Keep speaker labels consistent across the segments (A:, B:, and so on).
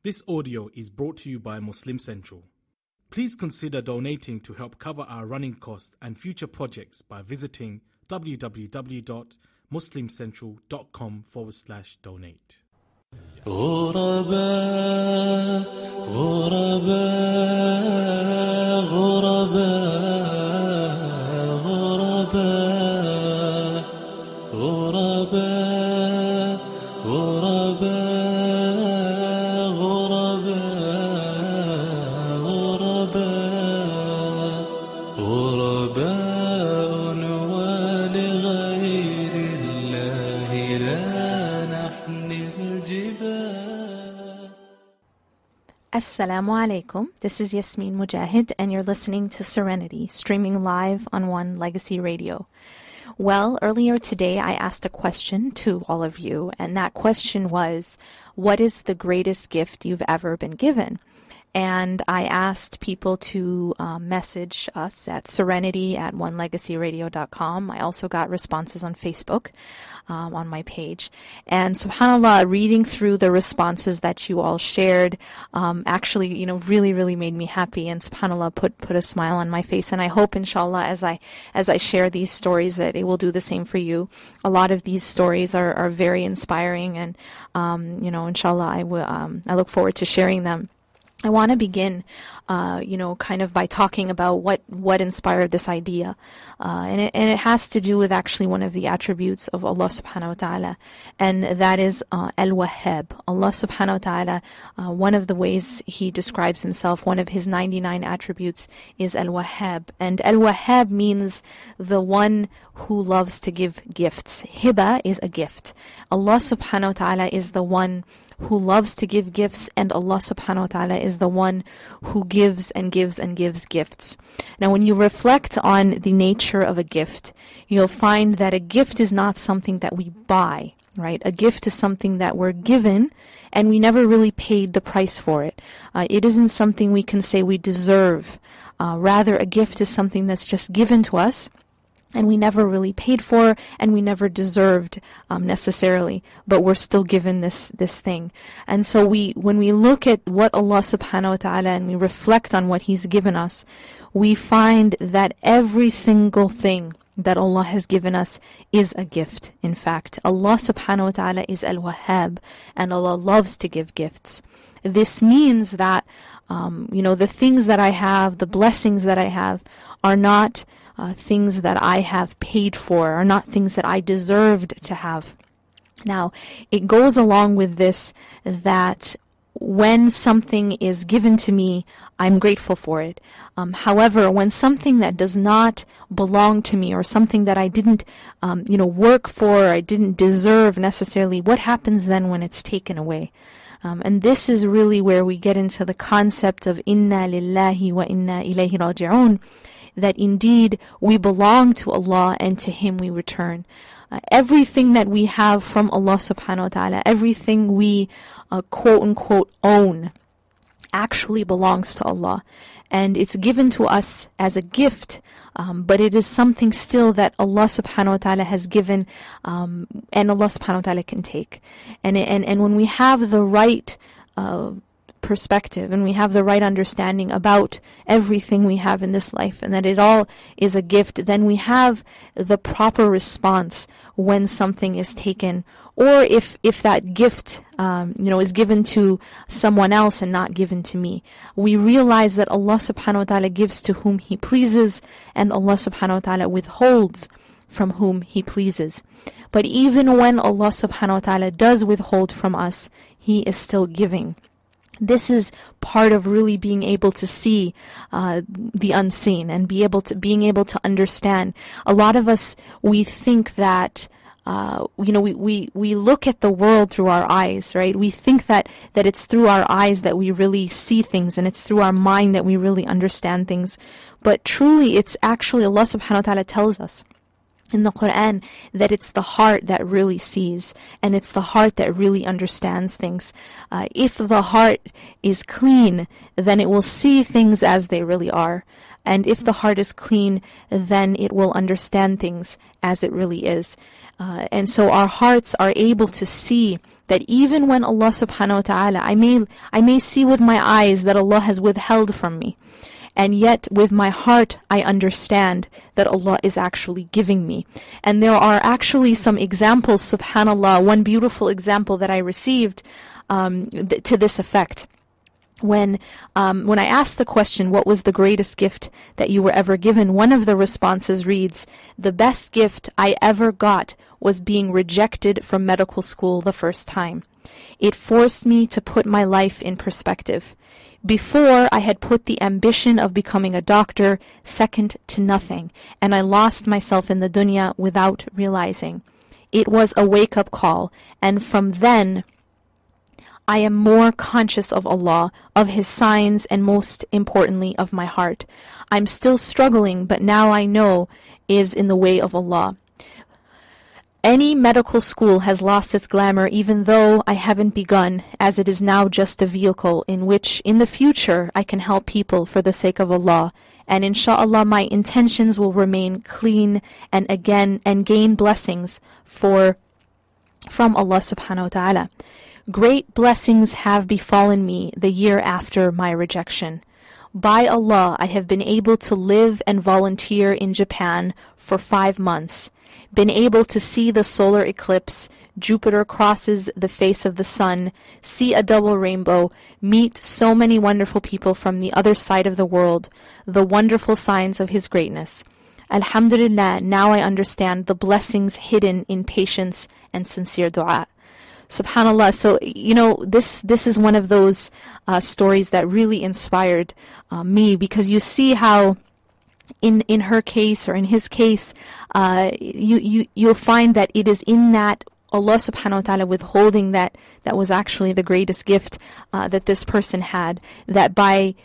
A: This audio is brought to you by Muslim Central. Please consider donating to help cover our running costs and future projects by visiting www.muslimcentral.com/donate.
B: غرباء غرباء غرباء غرباء غرباء غرباء غرباء غرباء ولغير الله لا نحمل الجبال.
C: Assalamu alaikum. This is Yasmin Mogahed, and you're listening to Serenity, streaming live on One Legacy Radio. Well, earlier today I asked a question to all of you, and that question was, what is the greatest gift you've ever been given? And I asked people to message us at serenity@onelegacyradio.com. I also got responses on Facebook on my page. And subhanAllah, reading through the responses that you all shared actually, really made me happy. And subhanAllah, put a smile on my face. And I hope, inshallah, as I share these stories, that it will do the same for you. A lot of these stories are very inspiring. And, inshallah, I look forward to sharing them. I want to begin, kind of by talking about what inspired this idea. And it has to do with actually one of the attributes of Allah subhanahu wa ta'ala, and that is Al-Wahhab. Allah subhanahu wa ta'ala, one of the ways He describes Himself, one of His 99 attributes is Al-Wahhab. And Al-Wahhab means the one who loves to give gifts. Hiba is a gift. Allah subhanahu wa ta'ala is the one who loves to give gifts, and Allah subhanahu wa ta'ala is the one who gives and gives and gives gifts. Now, when you reflect on the nature of a gift, you'll find that a gift is not something that we buy, right? A gift is something that we're given, and we never really paid the price for it. It isn't something we can say we deserve. Rather, a gift is something that's just given to us, and we never really paid for, and we never deserved necessarily, but we're still given this thing. And so when we look at what Allah subhanahu wa ta'ala, and we reflect on what He's given us, we find that every single thing that Allah has given us is a gift. In fact, Allah subhanahu wa ta'ala is Al-Wahhab, and Allah loves to give gifts. This means that, the things that I have, the blessings that I have, are not things that I have paid for, are not things that I deserved to have. Now, it goes along with this that when something is given to me, I'm grateful for it. However, when something that does not belong to me, or something that I didn't, work for, I didn't deserve necessarily, what happens then when it's taken away? And this is really where we get into the concept of inna lillahi wa inna ilayhi raji'un, that indeed we belong to Allah and to Him we return. Everything that we have from Allah subhanahu wa ta'ala, everything we quote unquote own, actually belongs to Allah. And it's given to us as a gift, but it is something still that Allah subhanahu wa ta'ala has given, and Allah subhanahu wa ta'ala can take. And when we have the right perspective, and we have the right understanding about everything we have in this life, and that it all is a gift, then we have the proper response when something is taken, or if that gift is given to someone else and not given to me. We realize that Allah subhanahu wa ta'ala gives to whom He pleases, and Allah subhanahu wa ta'ala withholds from whom He pleases. But even when Allah subhanahu wa ta'ala does withhold from us, He is still giving. This is part of really being able to see the unseen, and being able to understand. A lot of us, we think that we look at the world through our eyes, right? We think that it's through our eyes that we really see things, and it's through our mind that we really understand things. But truly, it's actually Allah subhanahu wa ta'ala tells us in the Quran that it's the heart that really sees, and it's the heart that really understands things. If the heart is clean, then it will see things as they really are. And if the heart is clean, then it will understand things as it really is. And so our hearts are able to see that even when Allah subhanahu wa ta'ala, I may see with my eyes that Allah has withheld from me, and yet with my heart I understand that Allah is actually giving me. And there are actually some examples, subhanallah, one beautiful example that I received to this effect. When I asked the question, what was the greatest gift that you were ever given? One of the responses reads, the best gift I ever got was being rejected from medical school the first time. It forced me to put my life in perspective. Before, I had put the ambition of becoming a doctor second to nothing, and I lost myself in the dunya without realizing. It was a wake-up call, and from then, I am more conscious of Allah, of His signs, and most importantly, of my heart. I'm still struggling, but now I know is in the way of Allah. Any medical school has lost its glamour, even though I haven't begun, as it is now just a vehicle in which, in the future, I can help people for the sake of Allah. And inshallah, my intentions will remain clean and gain blessings from Allah subhanahu wa ta'ala. Great blessings have befallen me the year after my rejection. By Allah, I have been able to live and volunteer in Japan for 5 months, been able to see the solar eclipse, Jupiter crosses the face of the sun, see a double rainbow, meet so many wonderful people from the other side of the world, the wonderful signs of His greatness. Alhamdulillah, now I understand the blessings hidden in patience and sincere dua. SubhanAllah. So, this is one of those stories that really inspired me, because you see how in her case or in his case, you'll find that it is in that Allah subhanahu wa ta'ala withholding that was actually the greatest gift that this person had, that by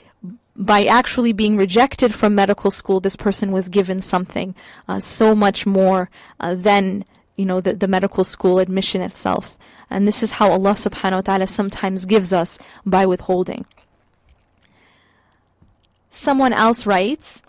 C: actually being rejected from medical school, this person was given something so much more than the medical school admission itself. And this is how Allah subhanahu wa ta'ala sometimes gives us, by withholding. Someone else writes,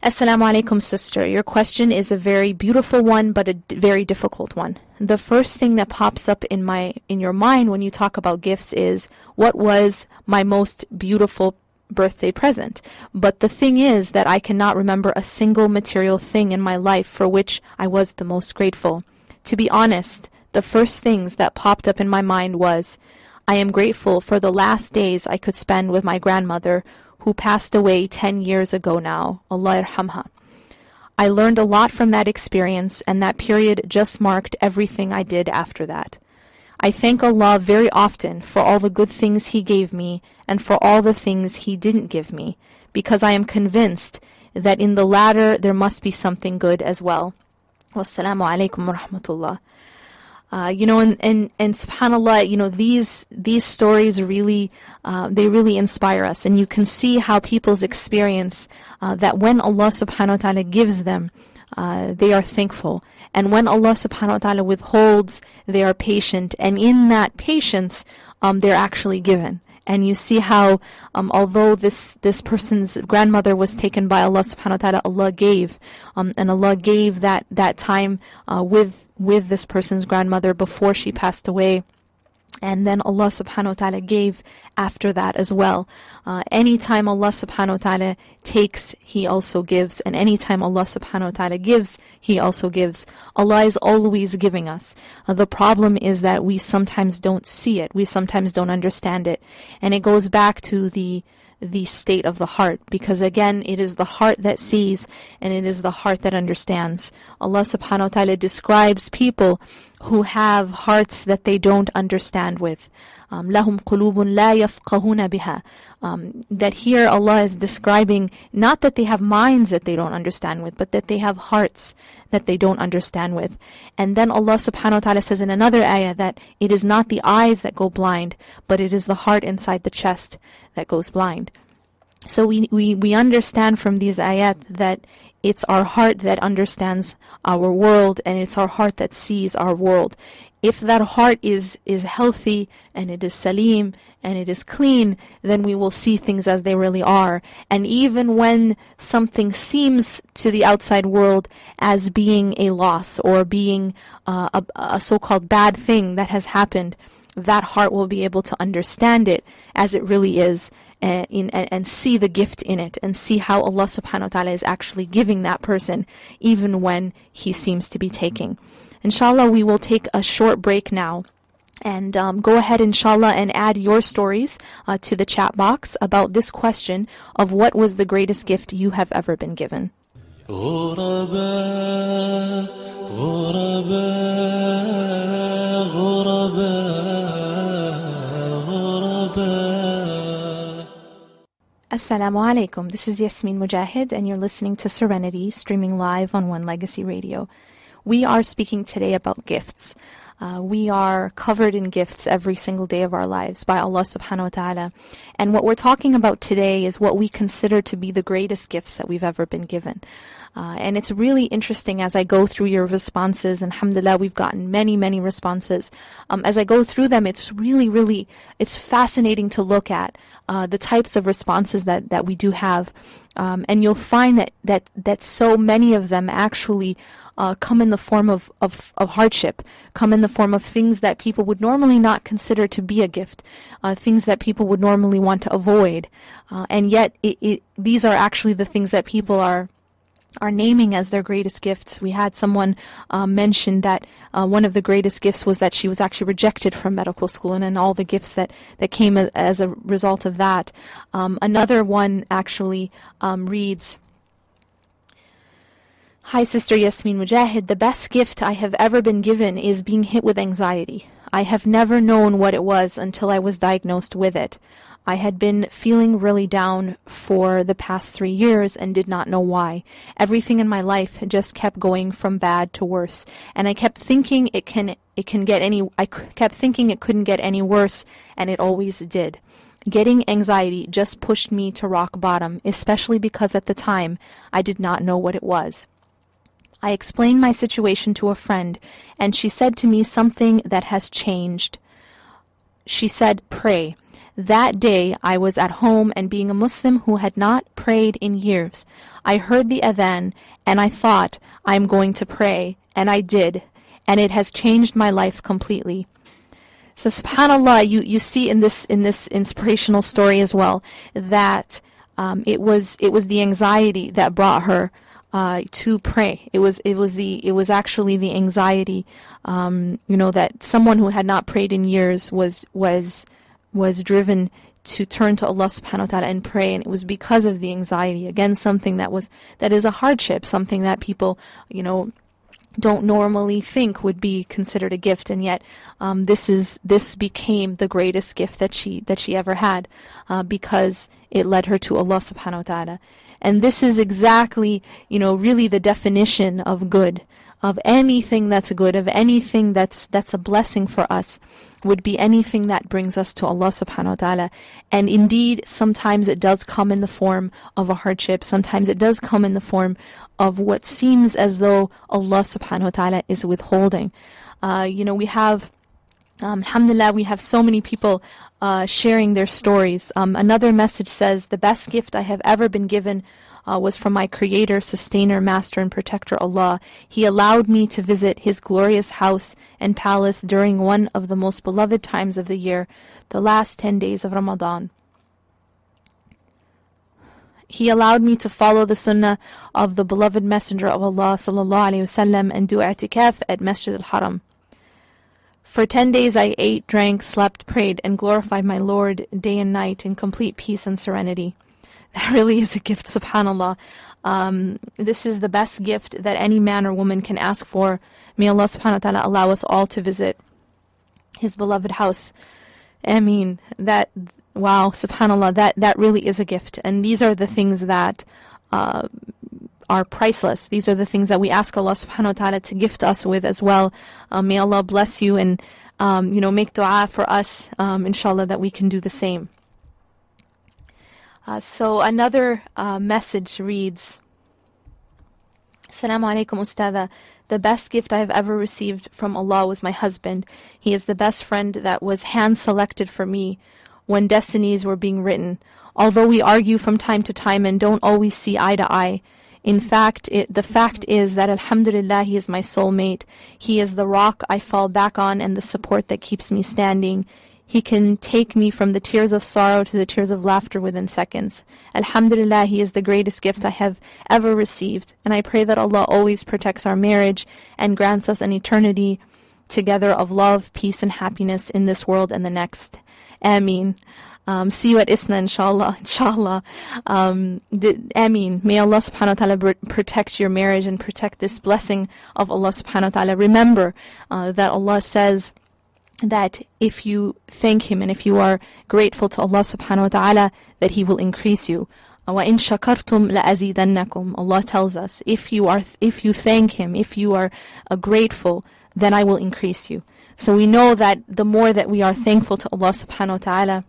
C: Assalamu alaikum, sister. Your question is a very beautiful one, but a very difficult one. The first thing that pops up in your mind when you talk about gifts is, what was my most beautiful birthday present? But the thing is that I cannot remember a single material thing in my life for which I was the most grateful. To be honest, the first things that popped up in my mind was, I am grateful for the last days I could spend with my grandmother, who passed away 10 years ago now. Allah yarhamha. I learned a lot from that experience, and that period just marked everything I did after that. I thank Allah very often for all the good things He gave me and for all the things He didn't give me, because I am convinced that in the latter there must be something good as well. Wassalamu alaikum wa rahmatullah. And subhanAllah, these stories really, they really inspire us. And you can see how people's experience, that when Allah subhanahu wa ta'ala gives them, they are thankful. And when Allah subhanahu wa ta'ala withholds, they are patient. And in that patience, they're actually given. And you see how, although this person's grandmother was taken by Allah subhanahu wa ta'ala, Allah gave, and Allah gave that time with this person's grandmother before she passed away. And then Allah subhanahu wa ta'ala gave after that as well. Anytime Allah subhanahu wa ta'ala takes, He also gives. And anytime Allah subhanahu wa ta'ala gives, He also gives. Allah is always giving us. The problem is that we sometimes don't see it. We sometimes don't understand it. And it goes back to the state of the heart, because again, it is the heart that sees and it is the heart that understands. Allah subhanahu wa ta'ala describes people who have hearts that they don't understand with. لَهُمْ قُلُوبٌ لَا يَفْقَهُونَ بِهَا. That here Allah is describing not that they have minds that they don't understand with, but that they have hearts that they don't understand with. And then Allah subhanahu wa ta'ala says in another ayah that it is not the eyes that go blind, but it is the heart inside the chest that goes blind. So we understand from these ayat that it's our heart that understands our world, and it's our heart that sees our world. if that heart is healthy and it is salim and it is clean, then we will see things as they really are. And even when something seems to the outside world as being a loss or being a so-called bad thing that has happened, that heart will be able to understand it as it really is, and see the gift in it, and see how Allah subhanahu wa ta'ala is actually giving that person even when he seems to be taking. Inshallah, we will take a short break now. And go ahead, inshallah, and add your stories to the chat box about this question of what was the greatest gift you have ever been given.
B: غرباء غرباء غرباء غرباء.
C: Assalamu alaikum. This is Yasmin Mogahed, and you're listening to Serenity, streaming live on One Legacy Radio. We are speaking today about gifts. We are covered in gifts every single day of our lives by Allah subhanahu wa ta'ala. And what we're talking about today is what we consider to be the greatest gifts that we've ever been given. And it's really interesting as I go through your responses, and alhamdulillah, we've gotten many, many responses. As I go through them, it's really, it's fascinating to look at the types of responses that we do have. And you'll find that so many of them actually come in the form of hardship, come in the form of things that people would normally not consider to be a gift, things that people would normally want to avoid. And yet these are actually the things that people are naming as their greatest gifts. We had someone mention that one of the greatest gifts was that she was actually rejected from medical school, and then all the gifts that came as a result of that. Another one actually reads, "Hi, Sister Yasmin Mogahed. The best gift I have ever been given is being hit with anxiety. I have never known what it was until I was diagnosed with it. I had been feeling really down for the past 3 years and did not know why. Everything in my life just kept going from bad to worse, and I kept thinking I kept thinking it couldn't get any worse, and it always did. Getting anxiety just pushed me to rock bottom, especially because at the time I did not know what it was. I explained my situation to a friend, and she said to me something that has changed. She said, 'Pray.' That day I was at home, and being a Muslim who had not prayed in years, I heard the adhan and I thought, I'm going to pray, and I did, and it has changed my life completely." So subhanAllah, you see in this inspirational story as well that it was the anxiety that brought her to pray. It was actually the anxiety, that someone who had not prayed in years was driven to turn to Allah subhanahu wa ta'ala and pray, and it was because of the anxiety. Again, something that is a hardship, something that people, don't normally think would be considered a gift, and yet this became the greatest gift that she ever had, because it led her to Allah subhanahu wa ta'ala. And this is exactly, really the definition of good, of anything that's good, of anything that's a blessing for us, would be anything that brings us to Allah subhanahu wa ta'ala. And indeed, sometimes it does come in the form of a hardship. Sometimes it does come in the form of what seems as though Allah subhanahu wa ta'ala is withholding. We have, alhamdulillah, we have so many people sharing their stories. Another message says, "The best gift I have ever been given was from my Creator, Sustainer, Master, and Protector Allah. He allowed me to visit His glorious house and palace during one of the most beloved times of the year, the last 10 days of Ramadan. He allowed me to follow the sunnah of the beloved Messenger of Allah sallallahu alaihi wasallam and do i'tikaf at Masjid al-Haram. For 10 days I ate, drank, slept, prayed, and glorified my Lord day and night in complete peace and serenity." That really is a gift, subhanAllah. This is the best gift that any man or woman can ask for. May Allah subhanahu wa ta'ala allow us all to visit His beloved house. Ameen. Wow, subhanAllah, that really is a gift. And these are the things that are priceless. These are the things that we ask Allah subhanahu wa ta'ala to gift us with as well. May Allah bless you and make dua for us, inshallah, that we can do the same. So another message reads, "Assalamu alaikum, Ustada. The best gift I have ever received from Allah was my husband. He is the best friend that was hand-selected for me when destinies were being written. Although we argue from time to time and don't always see eye to eye, in fact, the fact is that alhamdulillah, he is my soulmate. He is the rock I fall back on and the support that keeps me standing. He can take me from the tears of sorrow to the tears of laughter within seconds. Alhamdulillah, he is the greatest gift I have ever received. And I pray that Allah always protects our marriage and grants us an eternity together of love, peace, and happiness in this world and the next. Ameen. See you at Isna, inshallah. Inshallah. Ameen. May Allah subhanahu wa ta'ala protect your marriage and protect this blessing of Allah subhanahu wa ta'ala. Remember that Allah says that if you thank Him and if you are grateful to Allah subhanahu wa ta'ala, that He will increase you. وَإِن شَكَرْتُمْ لَأَزِيدَنَّكُمْ. Allah tells us, if you thank Him, if you are grateful, then I will increase you. So we know that the more that we are thankful to Allah subhanahu wa ta'ala,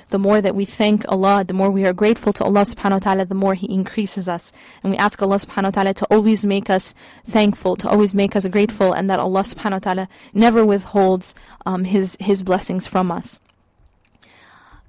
C: the more that we thank Allah, the more we are grateful to Allah subhanahu wa ta'ala, the more He increases us. And we ask Allah subhanahu wa ta'ala to always make us thankful, to always make us grateful, and that Allah subhanahu wa ta'ala never withholds His blessings from us.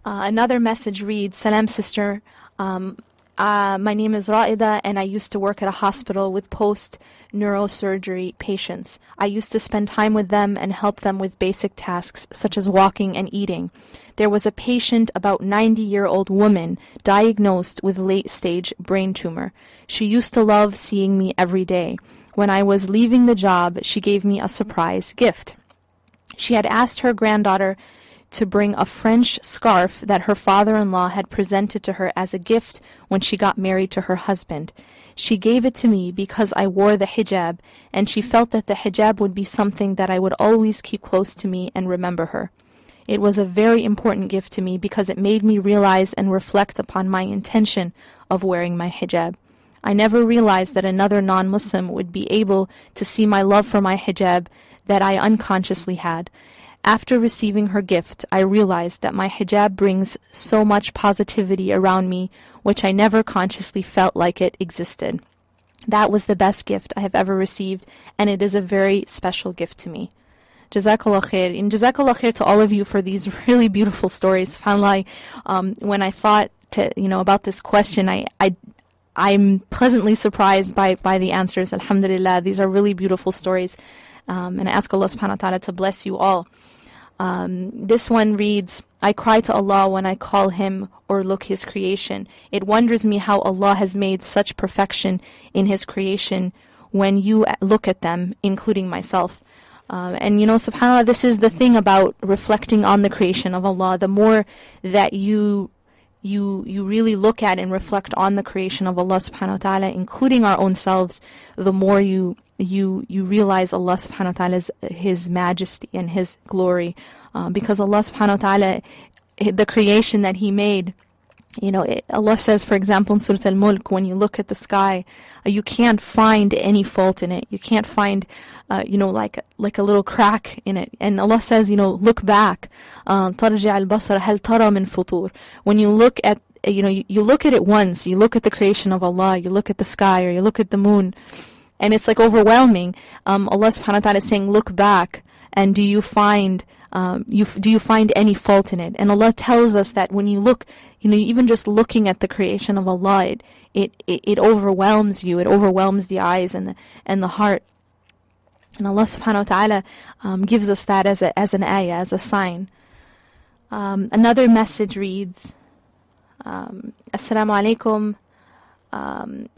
C: Another message reads, Salam sister, my name is Ra'ida and I used to work at a hospital with post-neurosurgery patients. I used to spend time with them and help them with basic tasks such as walking and eating. There was a patient, about 90-year-old woman, diagnosed with late-stage brain tumor. She used to love seeing me every day. When I was leaving the job, she gave me a surprise gift. She had asked her granddaughter to bring a French scarf that her father-in-law had presented to her as a gift when she got married to her husband. She gave it to me because I wore the hijab, and she felt that the hijab would be something that I would always keep close to me and remember her. It was a very important gift to me because it made me realize and reflect upon my intention of wearing my hijab. I never realized that another non-Muslim would be able to see my love for my hijab that I unconsciously had. After receiving her gift, I realized that my hijab brings so much positivity around me, which I never consciously felt like it existed. That was the best gift I have ever received, and it is a very special gift to me. Jazakallah khair. And Jazakallah khair to all of you for these really beautiful stories. SubhanAllah, when I thought about this question, I'm pleasantly surprised by the answers. Alhamdulillah, these are really beautiful stories. And I ask Allah subhanahu wa ta'ala to bless you all. This one reads, I cry to Allah when I call Him or look His creation. It wonders me how Allah has made such perfection in His creation when you look at them, including myself. And subhanAllah, this is the thing about reflecting on the creation of Allah. The more that you really look at and reflect on the creation of Allah subhanahu wa ta'ala, including our own selves, the more you realize Allah subhanahu wa ta'ala's His majesty and His glory, because Allah subhanahu wa ta'ala, the creation that He made, Allah says, for example, in Surah Al-Mulk, when you look at the sky, you can't find any fault in it. You can't find, like a little crack in it. And Allah says, look back. تَرْجِعَ الْبَصَرَ هَلْ تَرَى مِنْ فُطُورٍ. When you look at, you look at it once, you look at the creation of Allah, you look at the sky, or you look at the moon, and it's like overwhelming. Allah subhanahu wa ta'ala is saying, look back, and do you find any fault in it? And Allah tells us that when you look, even just looking at the creation of Allah, it overwhelms you. It overwhelms the eyes and the heart. And Allah subhanahu wa ta'ala gives us that as an ayah, as a sign. Another message reads, Assalamu alaikum.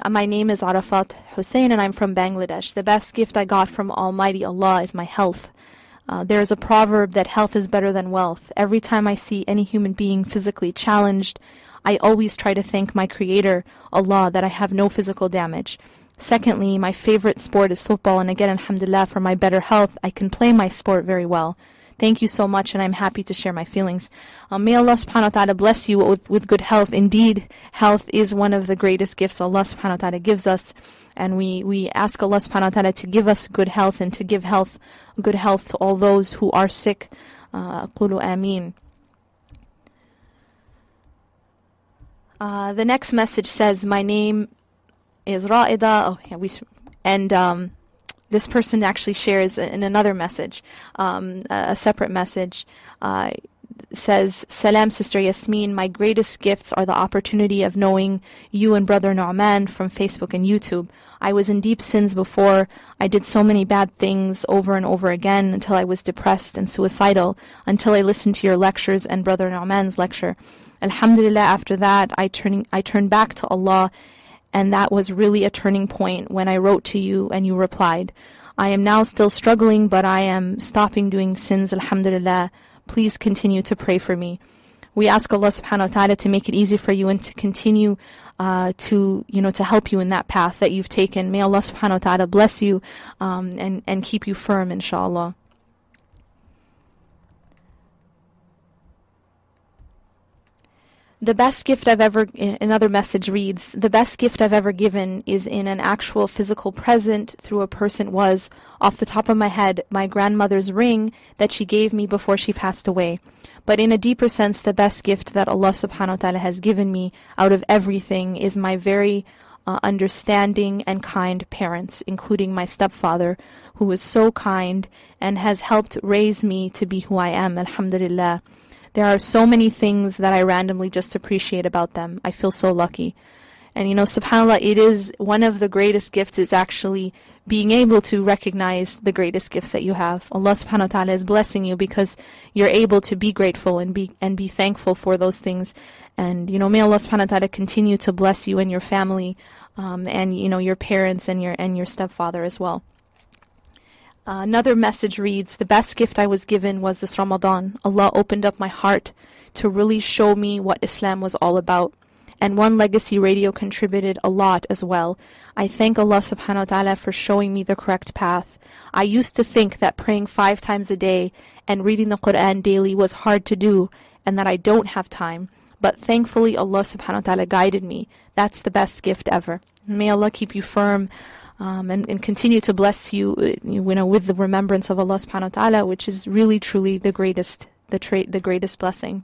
C: My name is Arafat Hussein and I'm from Bangladesh. The best gift I got from Almighty Allah is my health. There is a proverb that health is better than wealth. Every time I see any human being physically challenged, I always try to thank my Creator, Allah, that I have no physical damage. Secondly, my favorite sport is football, and again, alhamdulillah, for my better health, I can play my sport very well. Thank you so much, and I'm happy to share my feelings. May Allah subhanahu wa ta'ala bless you with good health. Indeed, health is one of the greatest gifts Allah subhanahu wa ta'ala gives us. And we ask Allah subhanahu wa ta'ala to give us good health and to give good health to all those who are sick. Qulu ameen. The next message says, my name is Ra'ida. This person actually shares in another message, a separate message, says, Salam, Sister Yasmin. My greatest gifts are the opportunity of knowing you and Brother Nu'man from Facebook and YouTube. I was in deep sins before. I did so many bad things over and over again until I was depressed and suicidal, until I listened to your lectures and Brother Nu'man's lecture. Alhamdulillah, after that, I turned back to Allah, and that was really a turning point when I wrote to you and you replied. I am now still struggling, but I am stopping doing sins, alhamdulillah. Please continue to pray for me. We ask Allah subhanahu wa ta'ala to make it easy for you and to continue to help you in that path that you've taken. May Allah subhanahu wa ta'ala bless you and keep you firm, inshallah. The best gift I've ever, another message reads, the best gift I've ever given is in an actual physical present through a person was, off the top of my head, my grandmother's ring that she gave me before she passed away. But in a deeper sense, the best gift that Allah subhanahu wa ta'ala has given me out of everything is my very understanding and kind parents, including my stepfather, who was so kind and has helped raise me to be who I am, alhamdulillah. There are so many things that I randomly just appreciate about them. I feel so lucky. And subhanAllah, it is one of the greatest gifts is actually being able to recognize the greatest gifts that you have. Allah subhanahu wa ta'ala is blessing you because you're able to be grateful and be thankful for those things. And may Allah subhanahu wa ta'ala continue to bless you and your family, and your parents and your stepfather as well. Another message reads, the best gift I was given was this Ramadan. Allah opened up my heart to really show me what Islam was all about. And One Legacy Radio contributed a lot as well. I thank Allah subhanahu wa ta'ala for showing me the correct path. I used to think that praying 5 times a day and reading the Quran daily was hard to do and that I don't have time. But thankfully Allah subhanahu wa ta'ala guided me. That's the best gift ever. May Allah keep you firm. And continue to bless you, with the remembrance of Allah subhanahu wa ta'ala, which is really truly the greatest blessing.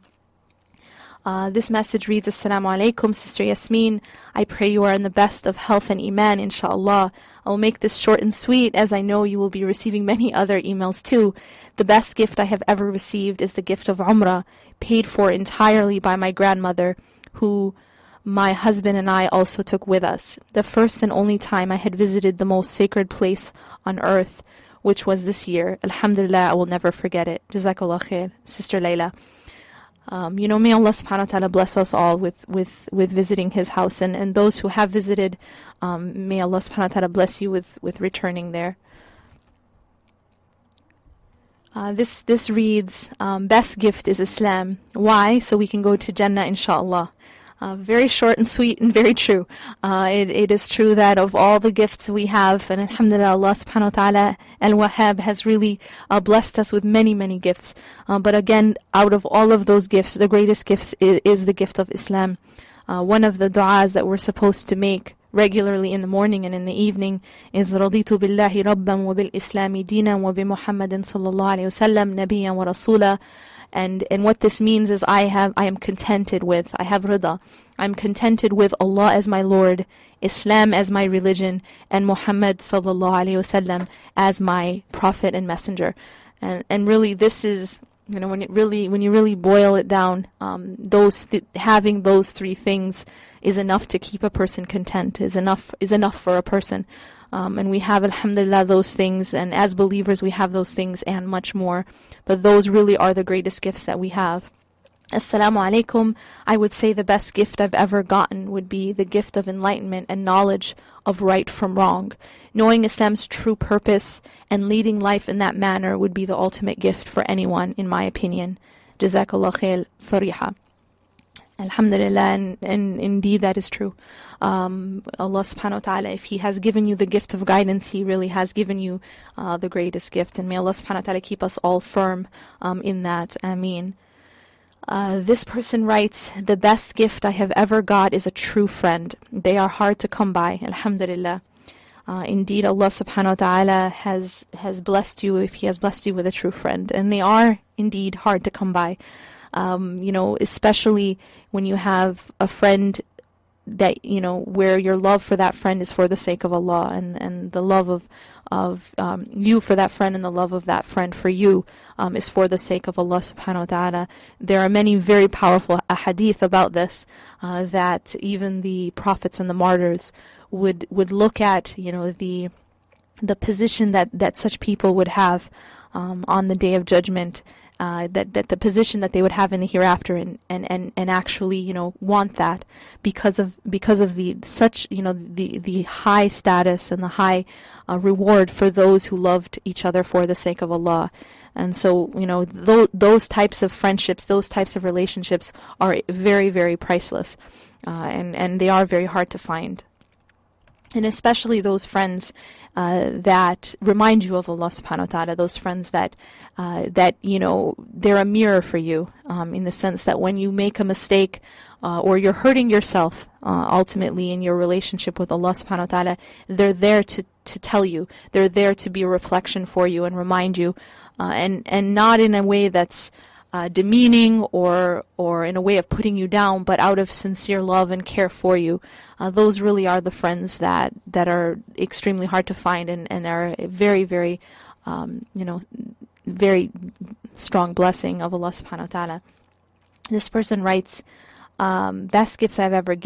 C: This message reads, Assalamu alaikum, Sister Yasmin. I pray you are in the best of health and iman, inshallah. I will make this short and sweet, as I know you will be receiving many other emails too. The best gift I have ever received is the gift of Umrah, paid for entirely by my grandmother, who my husband and I also took with us. The first and only time I had visited the most sacred place on earth, which was this year. Alhamdulillah, I will never forget it. Jazakallah khair, Sister Layla. May Allah subhanahu wa ta'ala bless us all with visiting His house, and those who have visited, may Allah subhanahu wa ta'ala bless you with returning there. This reads, best gift is Islam. Why? So we can go to Jannah, inshallah. Very short and sweet and very true. It is true that of all the gifts we have, and alhamdulillah, Allah subhanahu wa ta'ala al-Wahhab has really blessed us with many, many gifts. But again, out of all of those gifts, the greatest gift is the gift of Islam. One of the du'as that we're supposed to make regularly in the morning and in the evening is رَضِيتُ بِاللَّهِ رَبًّا وَبِالْإِسْلَامِ دِينًا وَبِمُحَمَّدٍ صَلَّى اللَّهُ عَلَيْهِ وَسَلَّمْ نَبِيًّا وَرَسُولًا. And what this means is I am contented with, I have rida. I'm contented with Allah as my Lord, Islam as my religion, and Muhammad sallallahu alaihi wasallam as my prophet and messenger. And really, this is, when you really boil it down, having those 3 things is enough to keep a person content. Is enough for a person. And we have, alhamdulillah, those things, and as believers we have those things and much more, but those really are the greatest gifts that we have. Assalamu alaikum. I would say the best gift I've ever gotten would be the gift of enlightenment and knowledge of right from wrong. Knowing Islam's true purpose and leading life in that manner would be the ultimate gift for anyone, in my opinion. Jazakallah khair, Fariha. Alhamdulillah, and indeed that is true. Allah subhanahu wa ta'ala, if He has given you the gift of guidance, He really has given you the greatest gift. And may Allah subhanahu wa ta'ala keep us all firm in that. Ameen. This person writes, the best gift I have ever got is a true friend. They are hard to come by, alhamdulillah. Indeed, Allah subhanahu wa ta'ala has blessed you, if He has blessed you with a true friend. And they are indeed hard to come by. Especially when you have a friend where your love for that friend is for the sake of Allah, and the love of you for that friend and the love of that friend for you is for the sake of Allah subhanahu wa ta'ala. There are many very powerful ahadith about this, that even the prophets and the martyrs would look at, the position that such people would have on the Day of Judgment, that the position that they would have in the hereafter, and actually want that because of the such the high status and the high reward for those who loved each other for the sake of Allah. And so those types of friendships, those types of relationships are very, very priceless, and they are very hard to find. And especially those friends that remind you of Allah subhanahu wa ta'ala, those friends that they're a mirror for you, in the sense that when you make a mistake, or you're hurting yourself, ultimately in your relationship with Allah subhanahu wa ta'ala, they're there to tell you, they're there to be a reflection for you and remind you, and not in a way that's demeaning or in a way of putting you down, but out of sincere love and care for you. Those really are the friends that are extremely hard to find, and are a very, very, very strong blessing of Allah subhanahu wa ta'ala. This person writes, best gift I've ever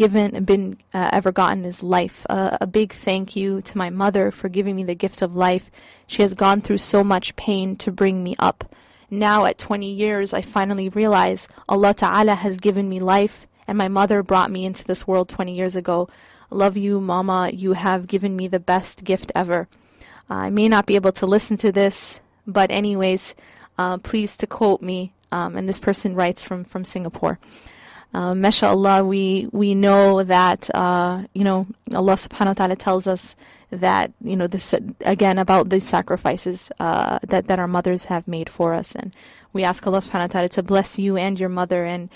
C: ever gotten is life. A big thank you to my mother for giving me the gift of life. She has gone through so much pain to bring me up. Now at 20 years, I finally realize Allah Ta'ala has given me life, and my mother brought me into this world 20 years ago. Love you, Mama. You have given me the best gift ever. I may not be able to listen to this, but anyways, please to quote me. And this person writes from Singapore. MashaAllah, we know that, Allah subhanahu wa ta'ala tells us that, this again about the sacrifices that our mothers have made for us. And we ask Allah subhanahu wa ta'ala to bless you and your mother, and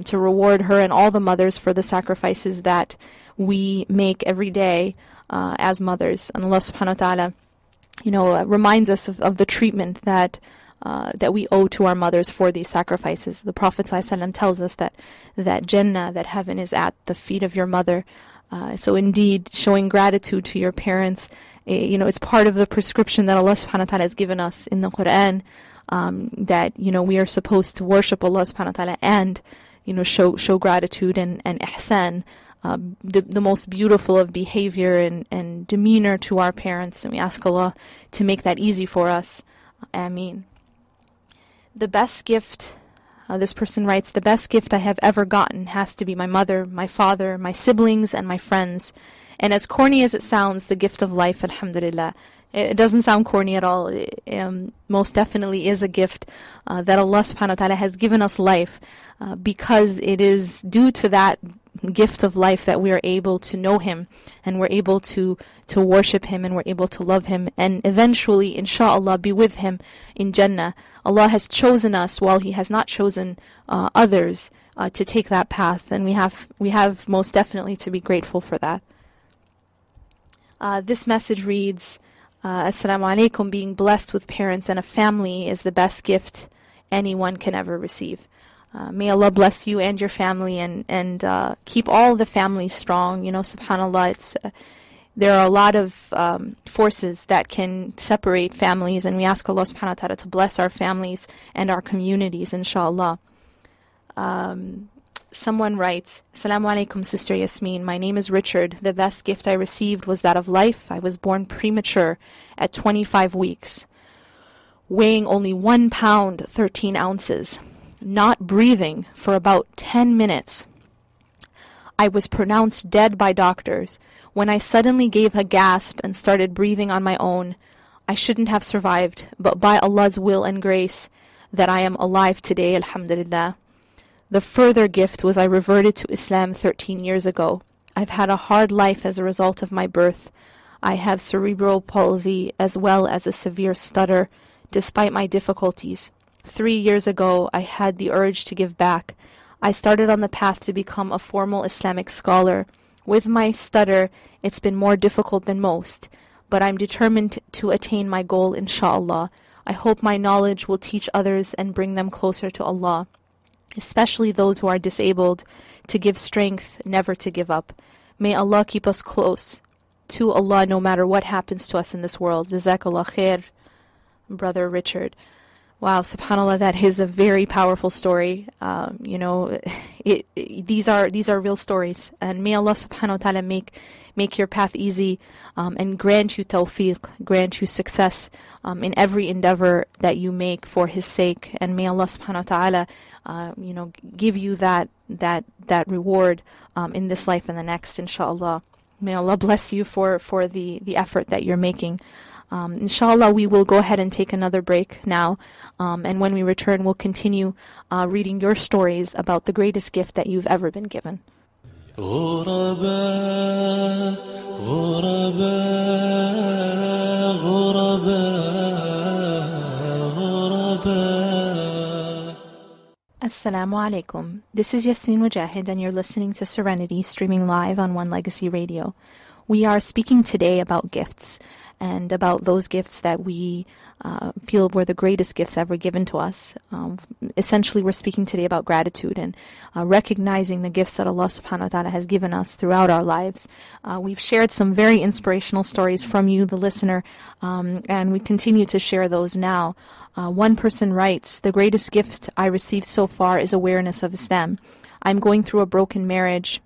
C: to reward her and all the mothers for the sacrifices that we make every day as mothers. And Allah subhanahu wa ta'ala, reminds us of the treatment that we owe to our mothers for these sacrifices. The Prophet ﷺ tells us that Jannah, that heaven, is at the feet of your mother. So indeed, showing gratitude to your parents, it's part of the prescription that Allah subhanahu wa ta'ala has given us in the Quran, that, we are supposed to worship Allah subhanahu wa ta'ala and, show gratitude and ihsan, the most beautiful of behavior and demeanor to our parents. And we ask Allah to make that easy for us. Ameen. The best gift, this person writes, the best gift I have ever gotten has to be my mother, my father, my siblings, and my friends. And as corny as it sounds, the gift of life, alhamdulillah. It doesn't sound corny at all. It most definitely is a gift that Allah subhanahu wa ta'ala has given us life, because it is due to that gift of life that we are able to know Him, and we're able to worship Him, and we're able to love Him, and eventually, inshallah, be with Him in Jannah. Allah has chosen us while He has not chosen others to take that path, and we have most definitely to be grateful for that. This message reads, Assalamu alaikum. Being blessed with parents and a family is the best gift anyone can ever receive. May Allah bless you and your family, and keep all the families strong. SubhanAllah, there are a lot of forces that can separate families, and we ask Allah subhanahu wa ta'ala to bless our families and our communities, inshallah. Someone writes, Assalamu alaikum, Sister Yasmin. My name is Richard. The best gift I received was that of life. I was born premature at 25 weeks, weighing only 1 pound, 13 ounces, not breathing for about 10 minutes. I was pronounced dead by doctors. When I suddenly gave a gasp and started breathing on my own, I shouldn't have survived, but by Allah's will and grace that I am alive today, alhamdulillah. The further gift was I reverted to Islam 13 years ago. I've had a hard life as a result of my birth. I have cerebral palsy as well as a severe stutter, despite my difficulties. 3 years ago, I had the urge to give back. I started on the path to become a formal Islamic scholar. With my stutter, it's been more difficult than most, but I'm determined to attain my goal, inshallah. I hope my knowledge will teach others and bring them closer to Allah. especially those who are disabled, to give strength never to give up. May Allah keep us close to Allah no matter what happens to us in this world. Jazakallah khair, Brother Richard. Wow, subhanAllah, that is a very powerful story. These are real stories. And may Allah subhanahu wa ta'ala make your path easy and grant you tawfiq, grant you success in every endeavor that you make for His sake. And may Allah subhanahu wa ta'ala, give you that reward in this life and the next, inshallah. May Allah bless you for the effort that you're making. Inshallah, we will go ahead and take another break now. And when we return, we'll continue reading your stories about the greatest gift that you've ever been given.
B: غرباء غرباء غرباء غرباء.
C: Assalamu alaikum. This is Yasmin Mogahed, and you're listening to Serenity, streaming live on One Legacy Radio. We are speaking today about gifts, and about those gifts that we feel were the greatest gifts ever given to us. Essentially, we're speaking today about gratitude and recognizing the gifts that Allah subhanahu wa ta'ala has given us throughout our lives. We've shared some very inspirational stories from you, the listener, and we continue to share those now. One person writes, "The greatest gift I received so far is awareness of Islam. I'm going through a broken marriage,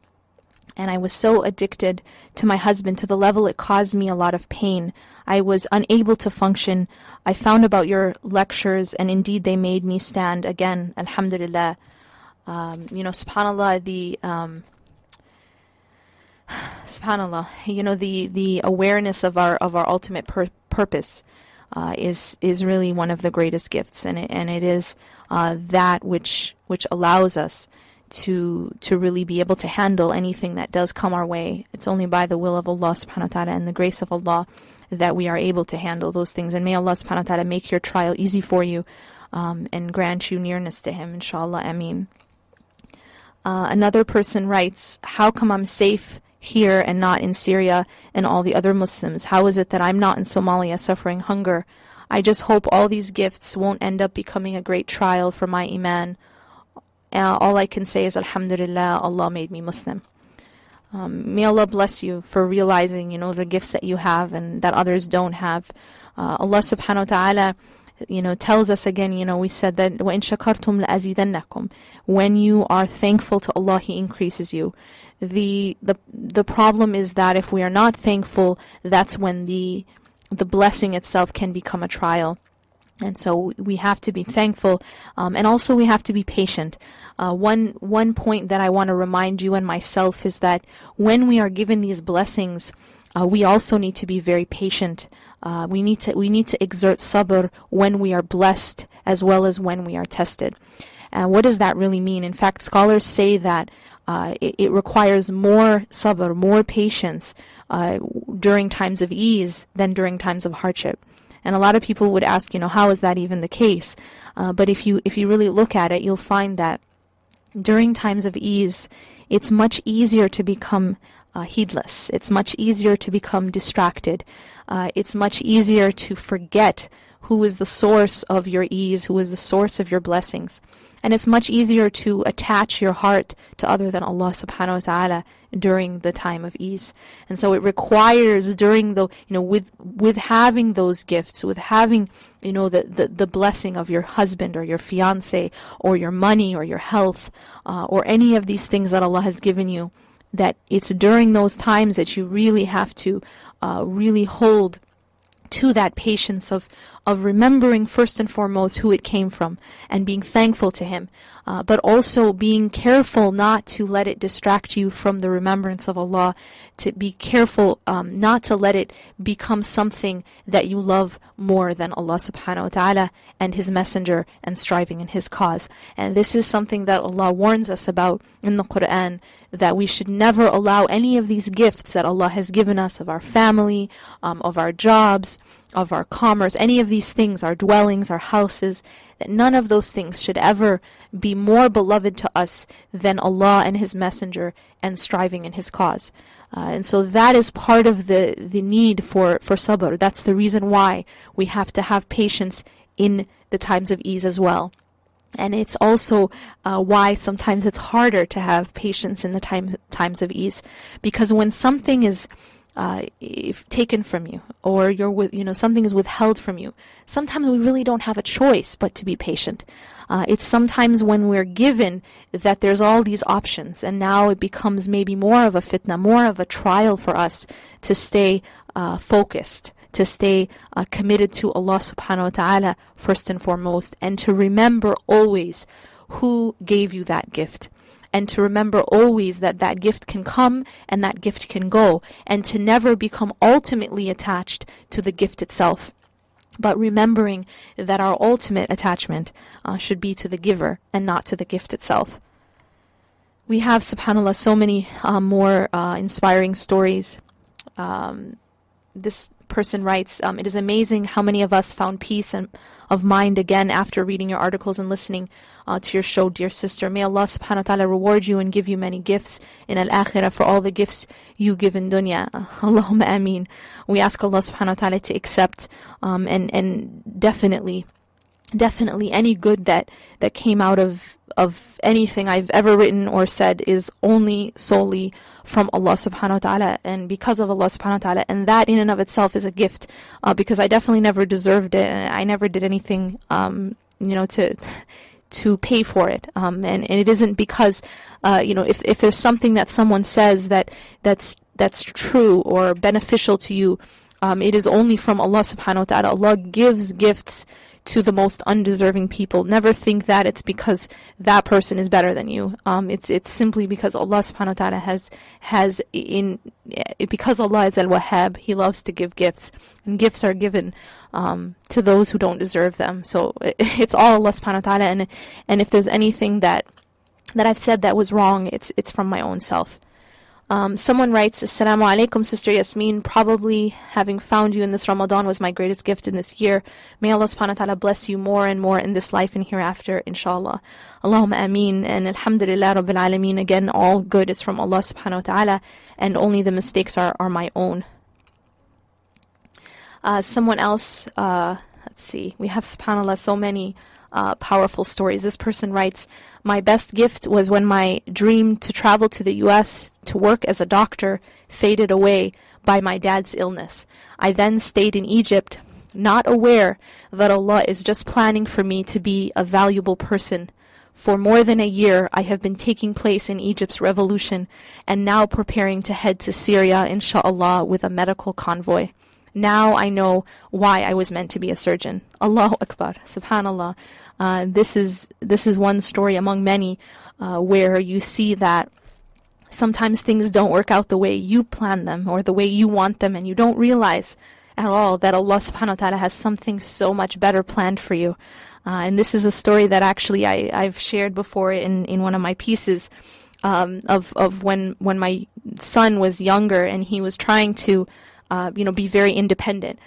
C: and I was so addicted to my husband to the level it caused me a lot of pain. I was unable to function. I found about your lectures, and indeed they made me stand again. Alhamdulillah." SubhanAllah, SubhanAllah, the awareness of our ultimate purpose is really one of the greatest gifts, and it is that which allows us to really be able to handle anything that does come our way. It's only by the will of Allah subhanahu wa ta'ala and the grace of Allah that we are able to handle those things. And may Allah subhanahu wa ta'ala make your trial easy for you and grant you nearness to Him, inshallah, ameen. Another person writes, "How come I'm safe here and not in Syria and all the other Muslims? How is it that I'm not in Somalia suffering hunger? I just hope all these gifts won't end up becoming a great trial for my iman. All I can say is Alhamdulillah, Allah made me Muslim." May Allah bless you for realizing, the gifts that you have and that others don't have. Allah subhanahu wa ta'ala, tells us again, we said that وَإِن شَكَرْتُمْ لَأَزِيدَنَّكُمْ. When you are thankful to Allah, He increases you. The problem is that if we are not thankful, that's when the blessing itself can become a trial. And so we have to be thankful, and also we have to be patient. One point that I want to remind you and myself is that when we are given these blessings, we also need to be very patient. We need to exert sabr when we are blessed as well as when we are tested. And what does that really mean? In fact, scholars say that it requires more sabr, more patience during times of ease than during times of hardship. And a lot of people would ask, how is that even the case? But if you really look at it, you'll find that during times of ease, it's much easier to become heedless. It's much easier to become distracted. It's much easier to forget who is the source of your ease, who is the source of your blessings. And it's much easier to attach your heart to other than Allah subhanahu wa ta'ala during the time of ease. And so it requires during with having those gifts, with having, the blessing of your husband or your fiance or your money or your health or any of these things that Allah has given you, that it's during those times that you really have to really hold to that patience of remembering first and foremost who it came from and being thankful to Him, but also being careful not to let it distract you from the remembrance of Allah, to be careful not to let it become something that you love more than Allah subhanahu wa ta'ala and His messenger and striving in His cause. And this is something that Allah warns us about in the Quran, that we should never allow any of these gifts that Allah has given us, of our family, of our jobs, of our commerce, any of these things, our dwellings, our houses, that none of those things should ever be more beloved to us than Allah and His messenger and striving in His cause. And so that is part of the need for sabr. That's the reason why we have to have patience in the times of ease as well. And it's also why sometimes it's harder to have patience in the times of ease, because when something is if taken from you, or something is withheld from you, sometimes we really don't have a choice but to be patient. It's sometimes when we're given that there's all these options, and now it becomes maybe more of a fitna, more of a trial for us to stay focused, to stay committed to Allah subhanahu wa ta'ala first and foremost, and to remember always who gave you that gift, and to remember always that that gift can come and that gift can go, and to never become ultimately attached to the gift itself, but remembering that our ultimate attachment should be to the giver and not to the gift itself. We have, subhanAllah, so many more inspiring stories. This person writes, it is amazing how many of us found peace of mind again after reading your articles and listening to your show, dear sister. May Allah subhanahu wa ta'ala reward you and give you many gifts in al-akhirah for all the gifts you give in dunya. Allahumma ameen. We ask Allah subhanahu wa ta'ala to accept and definitely any good that came out of anything I've ever written or said is only solely from Allah subhanahu wa ta'ala, and because of Allah subhanahu wa ta'ala, and that in and of itself is a gift, because I definitely never deserved it, and I never did anything to pay for it, and it isn't because if there's something that someone says that's true or beneficial to you, it is only from Allah subhanahu wa ta'ala. Allah gives gifts to the most undeserving people. Never think that it's because that person is better than you. It's simply because Allah subhanahu wa ta'ala because Allah is al-Wahhab, He loves to give gifts, and gifts are given to those who don't deserve them. So it's all Allah subhanahu wa ta'ala, and if there's anything that I've said that was wrong, it's from my own self. Someone writes, Assalamu alaikum, Sister Yasmin. Probably having found you in this Ramadan was my greatest gift in this year. May Allah subhanahu wa ta'ala bless you more and more in this life and hereafter, inshallah. Allahumma ameen. And alhamdulillah rabbil alameen. Again, all good is from Allah subhanahu wa ta'ala, and only the mistakes are my own. Someone else, let's see, we have, subhanAllah, so many powerful stories. This person writes, my best gift was when my dream to travel to the US to work as a doctor faded away by my dad's illness. I then stayed in Egypt, not aware that Allah is just planning for me to be a valuable person. For more than a year, I have been taking place in Egypt's revolution, and now preparing to head to Syria, inshallah, with a medical convoy. Now I know why I was meant to be a surgeon. Allahu Akbar, subhanallah. This is one story among many where you see that sometimes things don't work out the way you plan them or the way you want them, and you don't realize at all that Allah subhanahu wa ta'ala has something so much better planned for you. And this is a story that actually I've shared before in one of my pieces of when my son was younger and he was trying to be very independent.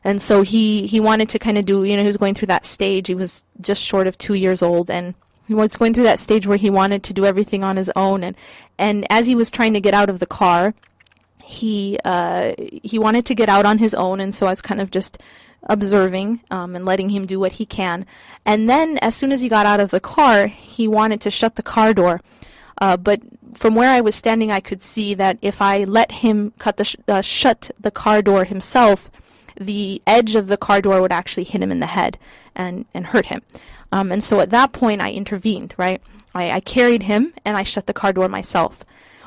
C: And so he wanted to kind of do, he was going through that stage. He was just short of 2 years old, and he was going through that stage where he wanted to do everything on his own. And as he was trying to get out of the car, he wanted to get out on his own, and so I was kind of just observing and letting him do what he can. And then as soon as he got out of the car, he wanted to shut the car door. But from where I was standing, I could see that if I let him shut the car door himself, the edge of the car door would actually hit him in the head and hurt him. And so at that point, I intervened, right? I carried him and I shut the car door myself.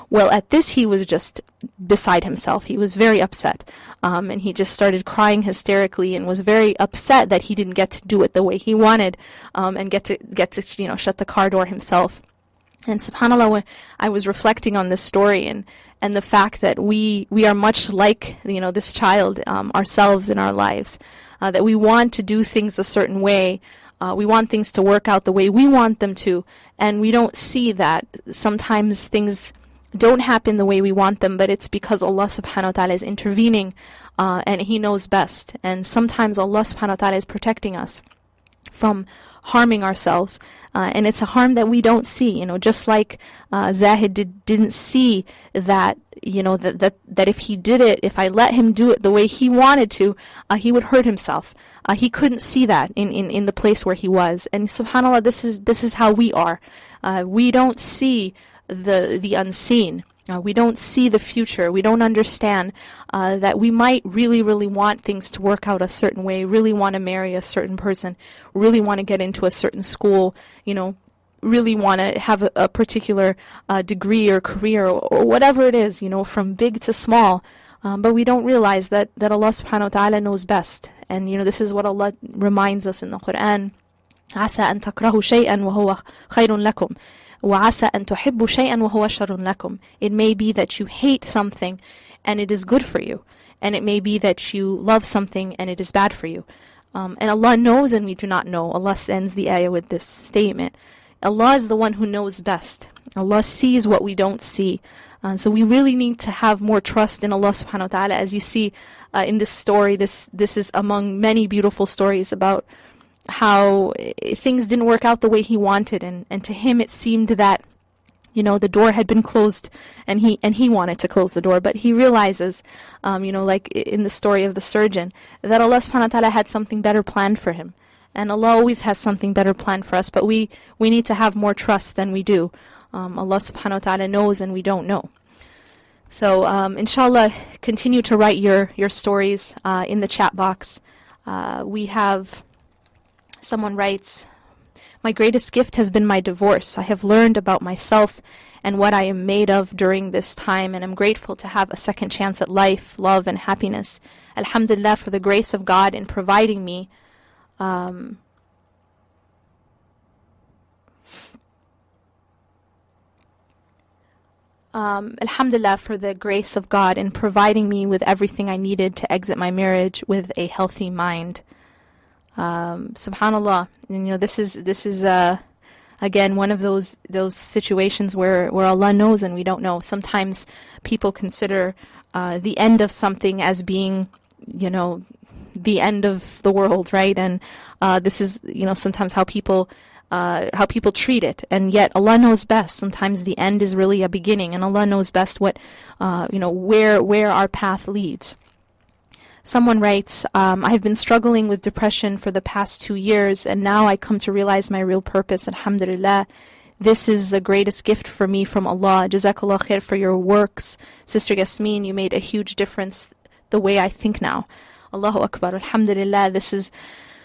C: Well, at this, he was just beside himself. He was very upset. And he just started crying hysterically and was very upset that he didn't get to do it the way he wanted and get to shut the car door himself. And subhanAllah, when I was reflecting on this story and the fact that we are much like this child ourselves in our lives, that we want to do things a certain way, we want things to work out the way we want them to, and we don't see that sometimes things don't happen the way we want them, but it's because Allah subhanahu wa ta'ala is intervening and He knows best. And sometimes Allah subhanahu wa ta'ala is protecting us. from harming ourselves. And it's a harm that we don't see, just like Zahid didn't see that, that if he did it, if I let him do it the way he wanted to, he would hurt himself. He couldn't see that in the place where he was. And subhanAllah, this is how we are. We don't see the unseen. We don't see the future. We don't understand that we might really, really want things to work out a certain way, really want to marry a certain person, really want to get into a certain school, really want to have a particular degree or career or whatever it is, from big to small. But we don't realize that Allah subhanahu wa ta'ala knows best. And, this is what Allah reminds us in the Quran. عَسَىٰ أَن تَكْرَهُ شَيْئًا وَهُوَ خَيْرٌ لَكُمْ وَعَسَىٰ أَن تُحِبُّ شَيْئًا وَهُوَ شَرٌ لَكُمْ. It may be that you hate something and it is good for you. And it may be that you love something and it is bad for you. And Allah knows and we do not know. Allah ends the ayah with this statement. Allah is the one who knows best. Allah sees what we don't see. So we really need to have more trust in Allah subhanahu wa ta'ala. As you see in this story, this is among many beautiful stories about how things didn't work out the way he wanted, and to him it seemed that the door had been closed and he wanted to close the door, but he realizes like in the story of the surgeon, that Allah subhanahu wa ta'ala had something better planned for him. And Allah always has something better planned for us, but we need to have more trust than we do. Allah subhanahu wa ta'ala knows and we don't know. So inshallah, continue to write your stories in the chat box. We have someone writes, "My greatest gift has been my divorce. I have learned about myself and what I am made of during this time, and I'm grateful to have a second chance at life, love, and happiness. Alhamdulillah for the grace of God in providing me Alhamdulillah for the grace of God in providing me with everything I needed to exit my marriage with a healthy mind." Subhanallah, this is again one of those situations where Allah knows and we don't know. Sometimes people consider the end of something as being the end of the world, right? And this is sometimes how people treat it, and yet Allah knows best. Sometimes the end is really a beginning, and Allah knows best what where our path leads. Someone writes, "I have been struggling with depression for the past 2 years, and now I come to realize my real purpose. Alhamdulillah. This is the greatest gift for me from Allah. Jazakallah khair for your works. Sister Yasmin, you made a huge difference the way I think now. Allahu Akbar. Alhamdulillah. This is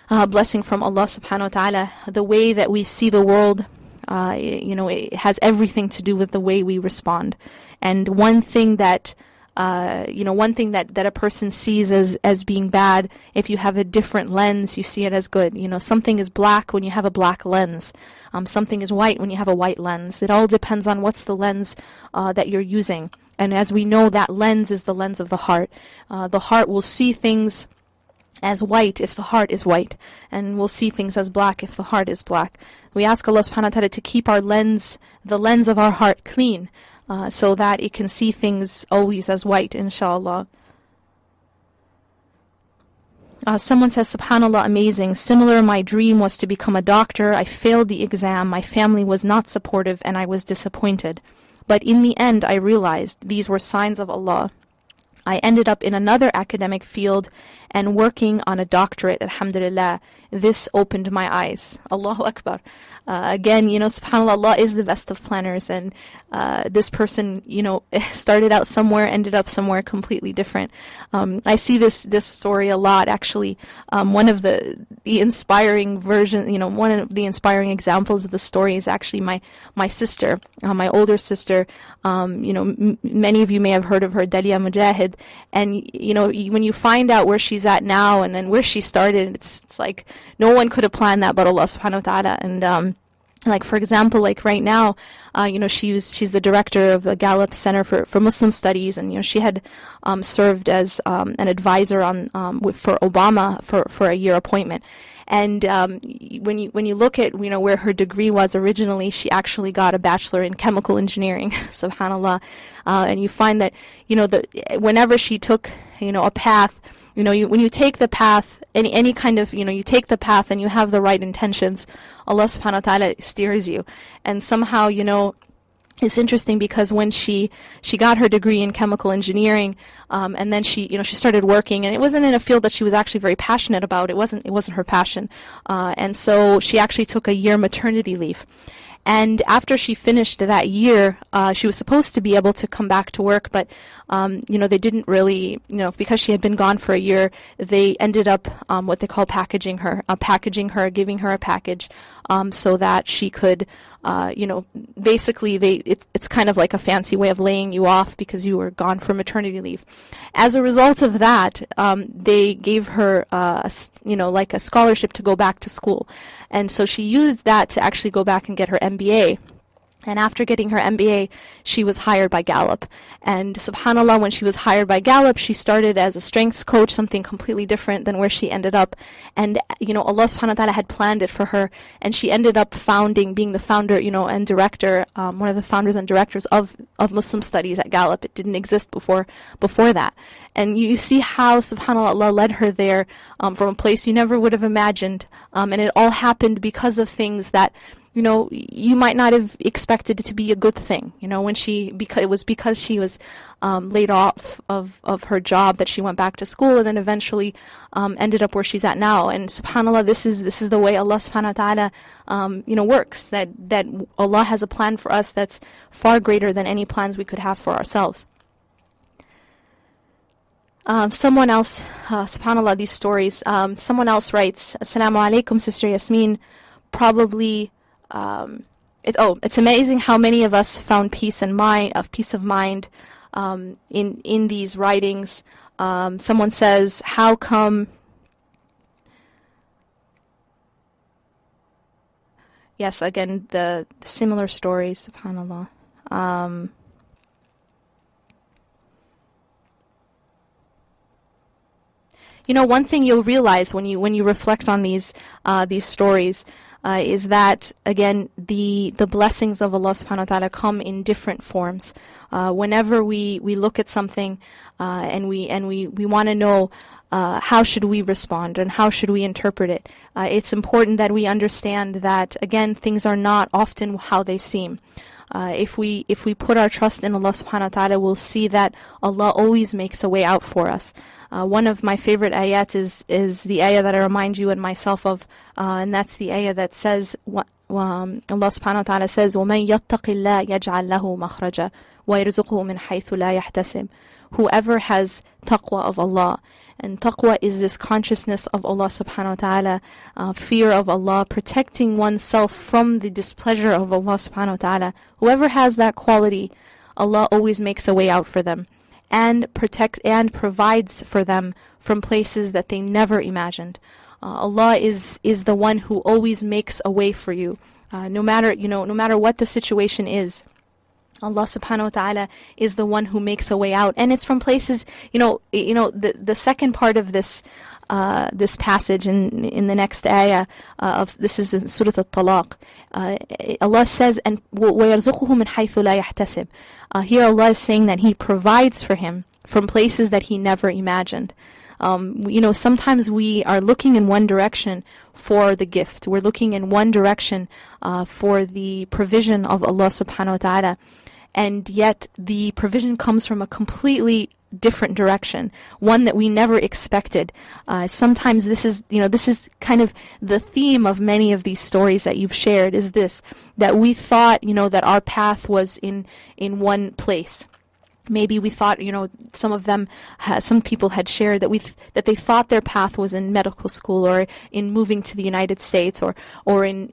C: a blessing from Allah subhanahu wa ta'ala. The way that we see the world, it has everything to do with the way we respond. And one thing that a person sees as being bad, if you have a different lens, you see it as good. Something is black when you have a black lens. Something is white when you have a white lens. It all depends on what's the lens that you're using. And as we know, that lens is the lens of the heart. The heart will see things as white if the heart is white, and we'll see things as black if the heart is black. We ask Allah subhanahu wa ta'ala to keep our lens, the lens of our heart, clean, so that it can see things always as white, inshallah. Someone says, "Subhanallah, amazing. Similar, my dream was to become a doctor. I failed the exam. My family was not supportive and I was disappointed. But in the end, I realized these were signs of Allah. I ended up in another academic field and working on a doctorate, alhamdulillah. This opened my eyes." Allahu Akbar. Again, subhanAllah, Allah is the best of planners, and this person, started out somewhere, ended up somewhere completely different. I see this story a lot, actually. One of the inspiring one of the inspiring examples of the story is actually my sister, my older sister. Many of you may have heard of her, Dalia Mogahed, and when you find out where she's at now and then where she started, it's like no one could have planned that but Allah subhanahu wa ta'ala. And like, for example, like right now, she's the director of the Gallup Center for Muslim Studies, and she had served as an advisor for Obama for a year appointment. And when you look at where her degree was originally, she actually got a bachelor in chemical engineering, subhanallah. And you find that whenever she took a path, when you take the path any kind of, you take the path and you have the right intentions, Allah subhanahu wa ta'ala steers you. And somehow, it's interesting because when she got her degree in chemical engineering, and then she started working, and it wasn't in a field that she was actually very passionate about. It wasn't her passion, and so she actually took a year maternity leave. And after she finished that year, she was supposed to be able to come back to work, but they didn't really, because she had been gone for a year, they ended up what they call packaging her, giving her a package, so that she could, basically it's kind of like a fancy way of laying you off because you were gone for maternity leave. As a result of that, they gave her, like a scholarship to go back to school. And so she used that to actually go back and get her MBA. And after getting her MBA, she was hired by Gallup. And subhanAllah, when she was hired by Gallup, she started as a strengths coach, something completely different than where she ended up. And, Allah subhanahu wa ta'ala had planned it for her. And she ended up being the founder, and director, one of the founders and directors of Muslim studies at Gallup. It didn't exist before that. And you see how, subhanAllah, Allah led her there from a place you never would have imagined. And it all happened because of things that, you might not have expected it to be a good thing. It was because she was laid off of her job that she went back to school, and then eventually ended up where she's at now. And subhanAllah, this is the way Allah subhanahu wa ta'ala works. That Allah has a plan for us that's far greater than any plans we could have for ourselves. Someone else, subhanAllah, these stories. Someone else writes, Assalamu alaikum, Sister Yasmin. Probably. It's amazing how many of us found peace of mind in these writings. Someone says, how come? Yes, again, the similar stories, subhanAllah. One thing you'll realize when you reflect on these stories, is that, again, the blessings of Allah subhanahu wa ta'ala come in different forms. Whenever we look at something and we want to know how should we respond and how should we interpret it, it's important that we understand that, again, things are not often how they seem. If we put our trust in Allah subhanahu wa ta'ala, we'll see that Allah always makes a way out for us. One of my favorite ayat is the ayah that I remind you and myself of, and that's the ayah that says, Allah subhanahu wa ta'ala says, وَمَنْ يَتَّقِ اللَّهَ يَجْعَلْ لَهُ مَخْرَجًا وَيَرْزُقْهُ مِنْ حَيْثُ لَا يَحْتَسِبُ. Whoever has taqwa of Allah, and taqwa is this consciousness of Allah subhanahu wa ta'ala, fear of Allah, protecting oneself from the displeasure of Allah subhanahu wa ta'ala. Whoever has that quality, Allah always makes a way out for them, and protects and provides for them from places that they never imagined. Allah is the one who always makes a way for you, no matter what the situation is. Allah subhanahu wa ta'ala is the one who makes a way out, and it's from places, the second part of this passage in the next ayah this is in Surah At-Talaq. Allah says, and وَيَرْزُقُهُ مِنْ حَيْثُ لَا يَحْتَسِبُ. Here Allah is saying that He provides for him from places that he never imagined. Sometimes we are looking in one direction for the gift. We're looking in one direction for the provision of Allah subhanahu wa ta'ala. And yet the provision comes from a completely different direction, one that we never expected. Sometimes this is kind of the theme of many of these stories that you've shared, is this, that we thought, that our path was in one place. Maybe we thought, some people had shared that they thought their path was in medical school, or in moving to the United States, or in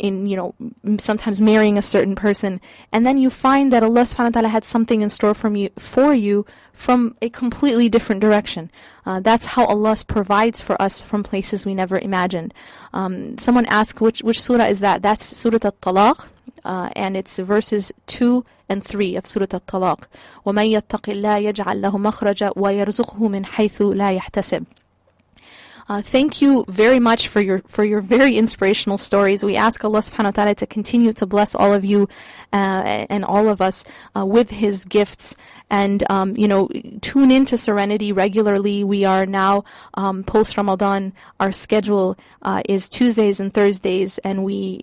C: sometimes marrying a certain person, and then you find that Allah subhanahu wa ta'ala had something in store for you from a completely different direction. That's how Allah provides for us from places we never imagined. Someone asked, which surah is that? That's Surah At-Talaq. And it's verses 2 and 3 of Surah At-Talaq. وَمَنْ يَتَّقِ اللَّهَ يَجْعَلْ لَهُ مَخْرَجًا وَيَرْزُقْهُ مِنْ حَيْثُ لَا يَحْتَسِبُ. Thank you very much for your very inspirational stories. We ask Allah subhanahu wa ta'ala to continue to bless all of you and all of us with His gifts. And, tune into Serenity regularly. We are now post-Ramadan. Our schedule is Tuesdays and Thursdays, and we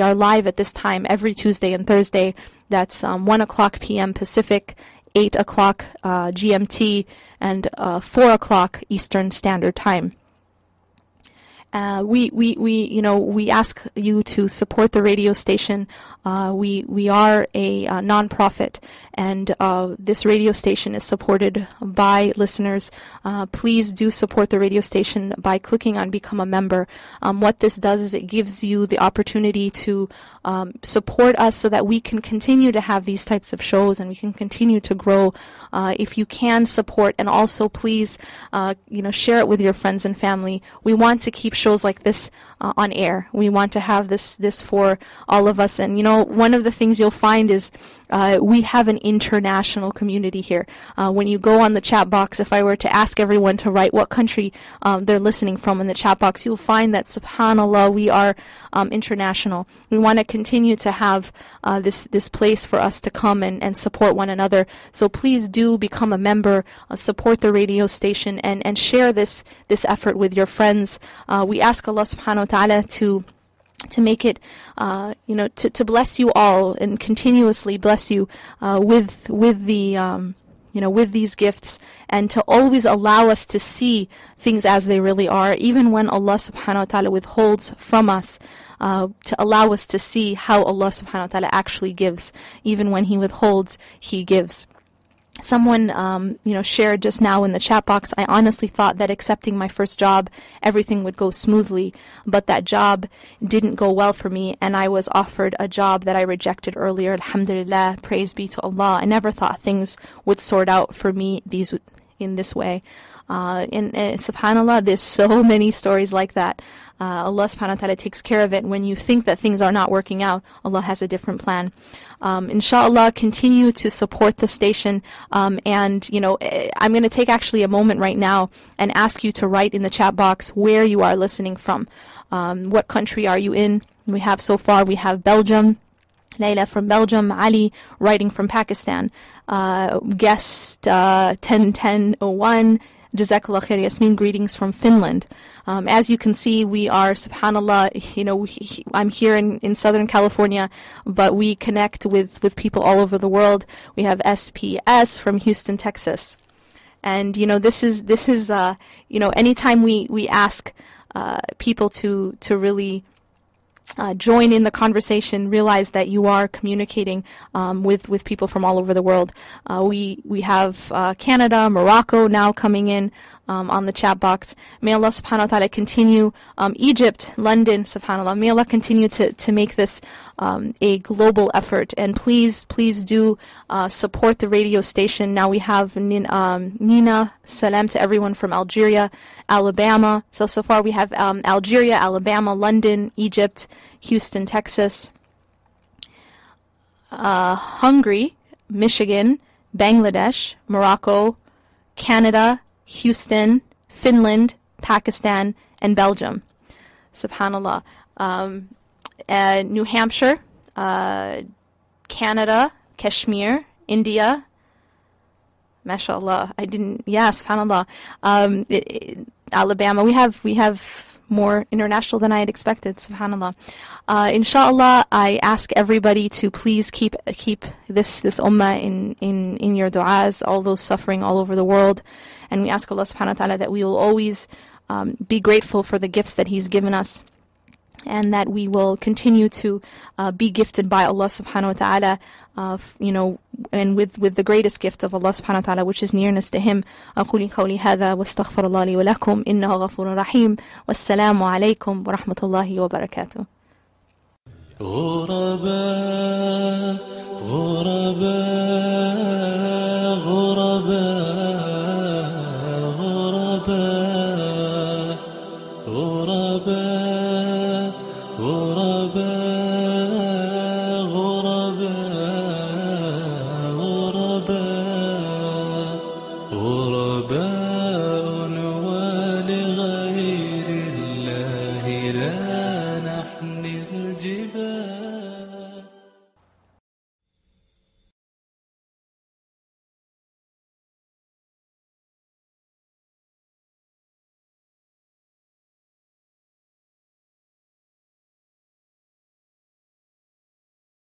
C: are live at this time every Tuesday and Thursday. That's 1 o'clock p.m. Pacific, 8 o'clock GMT, and 4 o'clock Eastern Standard Time. We ask you to support the radio station. We are a non-profit, and this radio station is supported by listeners. Please do support the radio station by clicking on Become a Member. What this does is it gives you the opportunity to support us so that we can continue to have these types of shows and we can continue to grow. If you can support, and also please, share it with your friends and family. We want to keep shows like this on air. We want to have this for all of us. And one of the things you'll find is we have an international community here. When you go on the chat box, if I were to ask everyone to write what country they're listening from in the chat box, you'll find that, subhanAllah, we are international. We want to continue to have this place for us to come and support one another. So please do become a member, support the radio station, and share this effort with your friends. We ask Allah subhanahu wa ta'ala to make it, to bless you all and continuously bless you with these gifts, and to always allow us to see things as they really are, even when Allah subhanahu wa ta'ala withholds from us, to allow us to see how Allah subhanahu wa ta'ala actually gives. Even when He withholds, He gives. Someone, shared just now in the chat box, I honestly thought that accepting my first job, everything would go smoothly, but that job didn't go well for me, and I was offered a job that I rejected earlier. Alhamdulillah, praise be to Allah. I never thought things would sort out for me in this way. And subhanAllah, there's so many stories like that. Allah subhanahu wa ta'ala takes care of it. When you think that things are not working out, Allah has a different plan. Inshallah, continue to support the station. And, I'm going to take actually a moment right now and ask you to write in the chat box where you are listening from. What country are you in? We have Belgium. Layla from Belgium, Ali writing from Pakistan, guest 101001, Jazakallah khair, Yasmin, greetings from Finland. As you can see, we are, subhanAllah, I'm here in Southern California, but we connect with people all over the world. We have SPS from Houston, Texas. And, this is anytime we ask people to really join in the conversation, realize that you are communicating with people from all over the world. We have Canada, Morocco now coming in on the chat box. May Allah subhanahu wa ta'ala continue, Egypt, London, subhanAllah, may Allah continue to make this a global effort. And please do support the radio station. Now we have Nina, salam to everyone from Algeria, Alabama. So far we have Algeria, Alabama, London, Egypt, Houston, Texas, Hungary, Michigan, Bangladesh, Morocco, Canada, Houston, Finland, Pakistan, and Belgium. Subhanallah. New Hampshire, Canada, Kashmir, India. MashaAllah. Subhanallah. Alabama. We have more international than I had expected. Subhanallah. Inshallah, I ask everybody to please keep this ummah in your du'as, all those suffering all over the world. And we ask Allah subhanahu wa ta'ala that we will always be grateful for the gifts that He's given us, and that we will continue to be gifted by Allah subhanahu wa ta'ala, and with the greatest gift of Allah subhanahu wa ta'ala, which is nearness to Him. أقول قولي هذا واستغفر الله لي ولكم إنه غفور رحيم والسلام عليكم ورحمة الله وبركاته.